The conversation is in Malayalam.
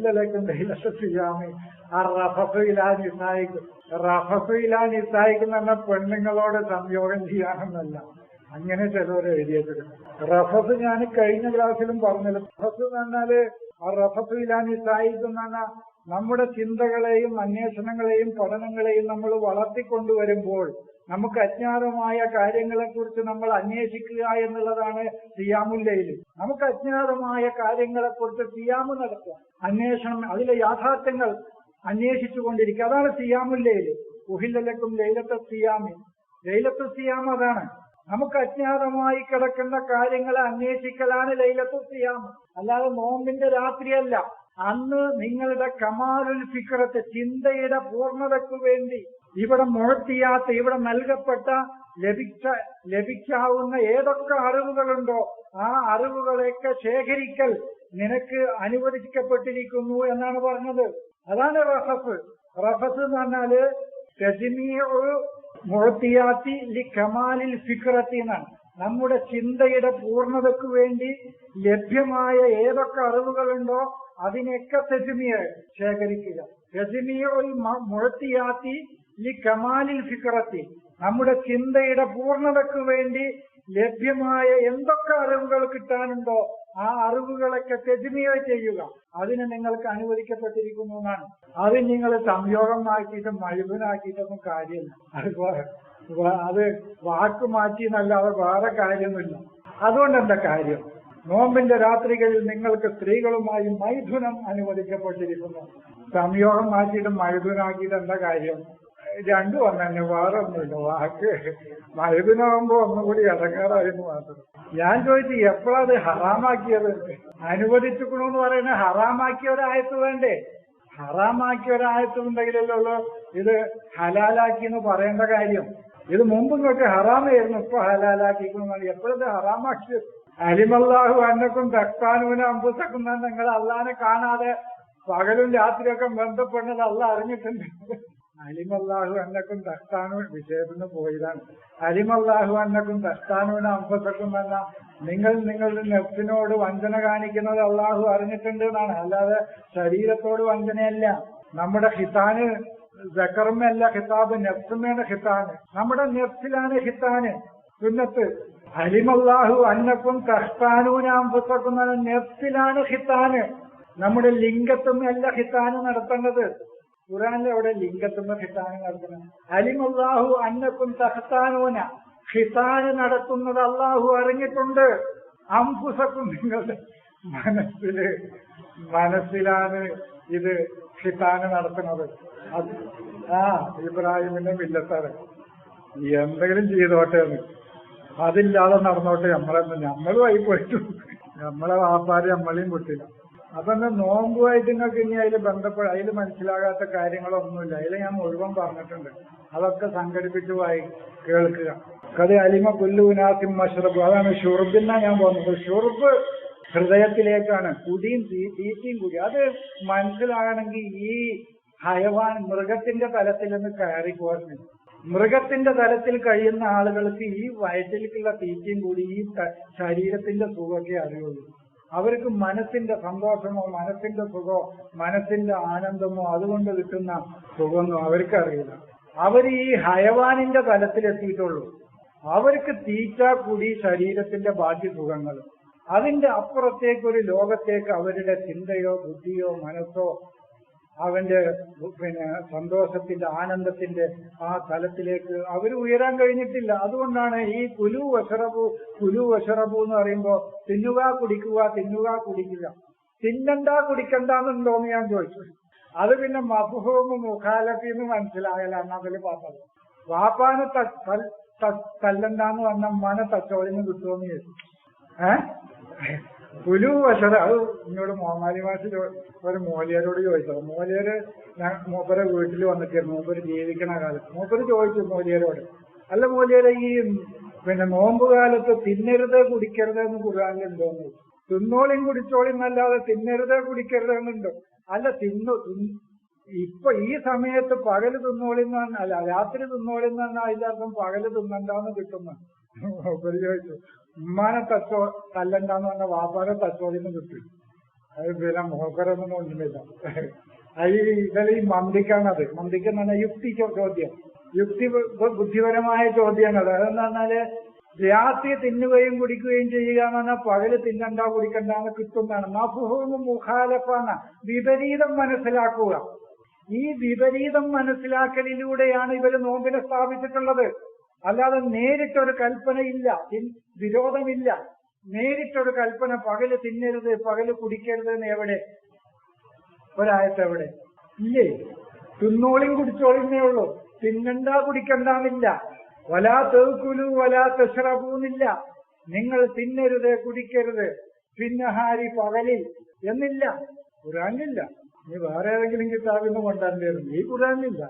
ഉഹില്ലലക്കും ലൈലത്തുൽ സിയാമി അർറഫസു ഇലാ നിസായിക്കും. റഫസു ഇലാ നിസായിക്കും എന്ന് പറഞ്ഞാൽ പെണ്ണുങ്ങളോട് സംയോഗം ചെയ്യാനെന്നല്ല. അങ്ങനെ ചിലവർ എഴുതിയിട്ടുണ്ട്. റഫസ് ഞാൻ കഴിഞ്ഞ ക്ലാസ്സിലും പറഞ്ഞത്. റഫസ് എന്ന് പറഞ്ഞാല് റഫസു ഇലാ നിസായിക്കും എന്ന് പറഞ്ഞാൽ നമ്മുടെ ചിന്തകളെയും അന്വേഷണങ്ങളെയും പഠനങ്ങളെയും നമ്മൾ വളർത്തിക്കൊണ്ടുവരുമ്പോൾ നമുക്ക് അജ്ഞാതമായ കാര്യങ്ങളെക്കുറിച്ച് നമ്മൾ അന്വേഷിക്കുക എന്നുള്ളതാണ് ഖിയാമുൽ ലൈൽ. നമുക്ക് അജ്ഞാതമായ കാര്യങ്ങളെക്കുറിച്ച് ഖിയാമ് നടത്തുക, അന്വേഷണം, അതിലെ യാഥാർത്ഥ്യങ്ങൾ അന്വേഷിച്ചുകൊണ്ടിരിക്കുക. അതാണ് ഖിയാമുൽ ലൈൽ. ഉഹില്ലലക്കും ലൈലത്തുൽ സിയാമി. ലൈലത്തുൽ സിയാം അതാണ്. നമുക്ക് അജ്ഞാതമായി കിടക്കുന്ന കാര്യങ്ങളെ അന്വേഷിക്കലാണ് ലൈലത്തുൽ സിയാം. അല്ലാതെ നോമ്പിന്റെ രാത്രിയല്ല. അന്ന് നിങ്ങളുടെ കമാലുൽ ഫിക്രത്ത്, ചിന്തയുടെ പൂർണ്ണതയ്ക്കു വേണ്ടി ഇവിടെ മുഴത്തിയാത്ത, ഇവിടെ നൽകപ്പെട്ട ലഭിക്കാവുന്ന ഏതൊക്കെ അറിവുകളുണ്ടോ ആ അറിവുകളെയൊക്കെ ശേഖരിക്കൽ നിനക്ക് അനുവദിക്കപ്പെട്ടിരിക്കുന്നു എന്നാണ് പറഞ്ഞത്. അതാണ് റഫസ്. റഫസ് എന്ന് പറഞ്ഞാല് മുഴത്തിയാത്തി ലി കമാലിൽ ഫിക്രത്തി എന്നാണ്. നമ്മുടെ ചിന്തയുടെ പൂർണ്ണതയ്ക്ക് വേണ്ടി ലഭ്യമായ ഏതൊക്കെ അറിവുകളുണ്ടോ അതിനെയൊക്കെ തെജിമിയ ശേഖരിക്കുക. തെജിമിയുൽ മുഴത്തിയാത്തി ലി കമാലിൽ ഫിക്രത്തി, നമ്മുടെ ചിന്തയുടെ പൂർണ്ണതയ്ക്ക് വേണ്ടി ലഭ്യമായ എന്തൊക്കെ അറിവുകൾ കിട്ടാനുണ്ടോ ആ അറിവുകളൊക്കെ തെജിമിയ ചെയ്യുക. അതിന് നിങ്ങൾക്ക് അനുവദിക്കപ്പെട്ടിരിക്കുന്നു എന്നാണ്. അത് നിങ്ങൾ സംയോഗമാക്കിയിട്ടും മഴുവനാക്കിയിട്ടൊന്നും കാര്യമില്ല. അത് വാക്ക് മാറ്റി എന്നല്ലാതെ വേറെ കാര്യമൊന്നുമില്ല. അതുകൊണ്ട് എന്താ കാര്യം? നോമ്പിന്റെ രാത്രികളിൽ നിങ്ങൾക്ക് സ്ത്രീകളുമായി മൈഥുനം അനുവദിക്കപ്പെട്ടിരിക്കുന്നു. സംയോഗം മാറ്റിയിട്ട് മഴുവനാക്കിയിട്ട് എന്താ കാര്യം? രണ്ടും തന്നെ, വേറെ ഒന്നുമില്ല. വാക്ക് മഴുവനാകുമ്പോ ഒന്നുകൂടി ഇടങ്ങേറായിരുന്നു മാത്രം. ഞാൻ ചോദിച്ചു എപ്പോഴത് ഹറാമാക്കിയത്? അനുവദിച്ചിക്കണമെന്ന് പറയുന്നത് ഹറാമാക്കിയ ഒരായത്ത് വേണ്ടേ? ഹറാമാക്കിയ ഒരായത്ത് ഉണ്ടെങ്കിലല്ലോ ഇത് ഹലാലാക്കി എന്ന് പറയേണ്ട കാര്യം. ഇത് മുമ്പ് ഇങ്ങോട്ട് ഹറാമായിരുന്നു, ഇപ്പൊ ഹലാലാക്കിക്കണം. എപ്പോഴത് ഹറാമാക്കിയത്? അലിമല്ലാഹു അന്നക്കും തക്താനൂന അമ്പുസക്കും. നിങ്ങൾ അള്ളാനെ കാണാതെ പകലും രാത്രിയൊക്കെ ബന്ധപ്പെടുന്നത് അള്ളാഹ് അറിഞ്ഞിട്ടുണ്ട്. അലിമല്ലാഹു അന്നക്കും തക്താനൂ വിഷയത്തിന് പോയതാണ്. അലിമല്ലാഹു അന്നക്കും തക്താനൂന അമ്പുസക്കും എന്ന നിങ്ങൾ നിങ്ങളുടെ നെഫ്സിനോട് വഞ്ചന കാണിക്കുന്നത് അള്ളാഹു അറിഞ്ഞിട്ടുണ്ട് എന്നാണ്. അല്ലാതെ ശരീരത്തോട് വഞ്ചനയല്ല. നമ്മുടെ ഹിതാന് സക്കർമല്ല ഹിതാബ്, നെഫ്സുമേണ് ഹിതാന്. നമ്മുടെ നെഫ്സിലാണ് ഹിതാന്. സുന്നത്ത് അലിമല്ലാഹു അന്നക്കും തഖ്താനൂന അൻഫുസക്കും നെഫ്സിലാണ് ഹിതാന്. നമ്മുടെ ലിംഗത്തുമല്ല ഹിതാന് നടത്തേണ്ടത്. ഖുർആനിൽ അവിടെ ലിംഗത്തുമ്പോ ഹിതാന് നടത്തുന്നത്. അലിമല്ലാഹു അന്നക്കും തഖ്താനൂന, ഹിതാന് നടത്തുന്നത് അള്ളാഹു അറിഞ്ഞിട്ടുണ്ട്. അൻഫുസക്കും, നിങ്ങളുടെ മനസ്സിലാണ് ഇത് ഹിതാന് നടത്തുന്നത്. ഇബ്രാഹിമിന്റെ മില്ലത്താണ്. എന്തെങ്കിലും ചെയ്തോട്ടെ എന്ന്, അതില്ലാതെ നടന്നോട്ടെ. നമ്മളും ആയി പോയിട്ടു. നമ്മളെ വാപ്പാര് നമ്മളെയും വിട്ടില്ല. അപ്പൊ നോമ്പുമായിട്ട് നിങ്ങൾക്ക് ഇനി അതിൽ അതിൽ മനസ്സിലാകാത്ത കാര്യങ്ങളൊന്നുമില്ല. അതിൽ ഞാൻ മുഴുവൻ പറഞ്ഞിട്ടുണ്ട്. അതൊക്കെ സംഘടിപ്പിച്ച് കേൾക്കുക. കഥ അലിമ പുല്ലുനാസിം മഷ്റബ്, അതാണ് ഷുർബിന്നാ ഞാൻ പോകുന്നത്. ഷുർബ് ഹൃദയത്തിലേക്കാണ്, കുടിയും തീറ്റയും കൂടി. അത് മനസ്സിലാകണമെങ്കിൽ ഈ ഹയവാൻ മൃഗത്തിന്റെ തലത്തിൽ നിന്ന് കയറി പോകാൻ. മൃഗത്തിന്റെ തലത്തിൽ കഴിയുന്ന ആളുകൾക്ക് ഈ വയറ്റിലേക്കുള്ള തീറ്റയും കൂടി ഈ ശരീരത്തിന്റെ സുഖമൊക്കെ അറിയുള്ളൂ. അവർക്ക് മനസ്സിന്റെ സന്തോഷമോ മനസ്സിന്റെ സുഖമോ മനസ്സിന്റെ ആനന്ദമോ അതുകൊണ്ട് കിട്ടുന്ന സുഖമൊന്നും അവർക്കറിയില്ല. അവർ ഈ ഹയവാനിന്റെ തലത്തിലെത്തിയിട്ടുള്ളൂ. അവർക്ക് തീറ്റ കുടി ശരീരത്തിന്റെ ബാക്കി സുഖങ്ങൾ. അതിന്റെ അപ്പുറത്തേക്കൊരു ലോകത്തേക്ക് അവരുടെ ചിന്തയോ ബുദ്ധിയോ മനസ്സോ അവന്റെ സന്തോഷത്തിന്റെ ആനന്ദത്തിന്റെ ആ തലത്തിലേക്ക് അവർ ഉയരാൻ കഴിഞ്ഞിട്ടില്ല. അതുകൊണ്ടാണ് ഈ കുലു വശറബു എന്ന് പറയുമ്പോ തിന്നുക കുടിക്കുക തിന്നണ്ട കുടിക്കണ്ടെന്നുണ്ടോന്ന് ഞാൻ ചോദിച്ചു. അത് പിന്നെ മഫ്ഹൂമ് മുഖാലഫിന്ന് മനസ്സിലാകലാണ് അതിൽ പറഞ്ഞത്. വാപ്പാന് തല്ലണ്ടാന്ന് പറഞ്ഞ ഉമ്മാനെ തച്ചോളിന്ന് കിട്ടുമെന്ന് ചോദിച്ചു. കുലു വശറ, അത് എന്നോട് മോമാലി മാഷ് ഒരു മോലിയരോട് ചോദിച്ചത്. മോലിയര് മൂപ്പരെ വീട്ടിൽ വന്നിട്ടായിരുന്നു. മൂപ്പര് ജീവിക്കണ കാലത്ത് മൂപ്പര് ചോദിച്ചു മോലിയരോട്, അല്ല മോലിയരെ ഈ നോമ്പ് കാലത്ത് തിന്നരുത് കുടിക്കരുത് എന്ന് ഖുർആനിലുണ്ടോന്ന് ചോദിച്ചു. തിന്നോളിയും കുടിച്ചോളിയും എന്നല്ലാതെ തിന്നരുത് കുടിക്കരുത് എന്നുണ്ടോ? അല്ല, ഇപ്പൊ ഈ സമയത്ത് പകല് തിന്നോളിന്ന് പറഞ്ഞാൽ, അല്ല രാത്രി തിന്നോളിന്ന് പറഞ്ഞാൽ അതിന്റെ അർത്ഥം പകല് തിന്നണ്ടാന്ന് കിട്ടുന്ന. മൂപ്പര് ചോദിച്ചു, ഉമ്മാനെ തല്ലണ്ടാന്ന് പറഞ്ഞ വാപ്പാനെ തച്ചോളിന്ന് കിട്ടും. അത് പിന്നെ മോക്കരൊന്നും ഒന്നുമില്ല. ഈ മന്ദിക്കാണത്. മന്ദിക്കെന്ന് പറഞ്ഞാൽ യുക്തി ചോദ്യം, ബുദ്ധിപരമായ ചോദ്യങ്ങൾ. അതെന്ന് പറഞ്ഞാല് രാത്രി തിന്നുകയും കുടിക്കുകയും ചെയ്യുക എന്ന് പറഞ്ഞാൽ പകല് തിന്നണ്ട കുടിക്കണ്ടെന്ന് കിട്ടുന്നതാണ്. മഫ്ഹൂമ് മുഖാലഫാണ്, വിപരീതം മനസ്സിലാക്കുക. ഈ വിപരീതം മനസ്സിലാക്കലിലൂടെയാണ് ഇവര് നോമ്പിനെ സ്ഥാപിച്ചിട്ടുള്ളത്. അല്ലാതെ നേരിട്ടൊരു കൽപ്പനയില്ല, വിരോധമില്ല. നേരിട്ടൊരു കൽപ്പന പകല് തിന്നരുത് പകല് കുടിക്കരുത് എന്ന് എവിടെ? ഒരായത്ത് എവിടെ? ഇല്ലേ. തിന്നോളിയും കുടിച്ചോളിന്നേ ഉള്ളൂ, തിന്നണ്ട കുടിക്കണ്ടെന്നില്ല. വലാ തഅ്കുലു വലാ തശ്റബൂന്നില്ല. നിങ്ങൾ തിന്നരുത് കുടിക്കരുത് പിന്നഹാരി പകലിൽ എന്നില്ല. ഖുർആനിലില്ല. നീ വേറെ ഏതെങ്കിലും കിതാബിൽ നിന്ന് കൊണ്ടുവരേണ്ടി വരും. ഈ ഖുർആനിലില്ല.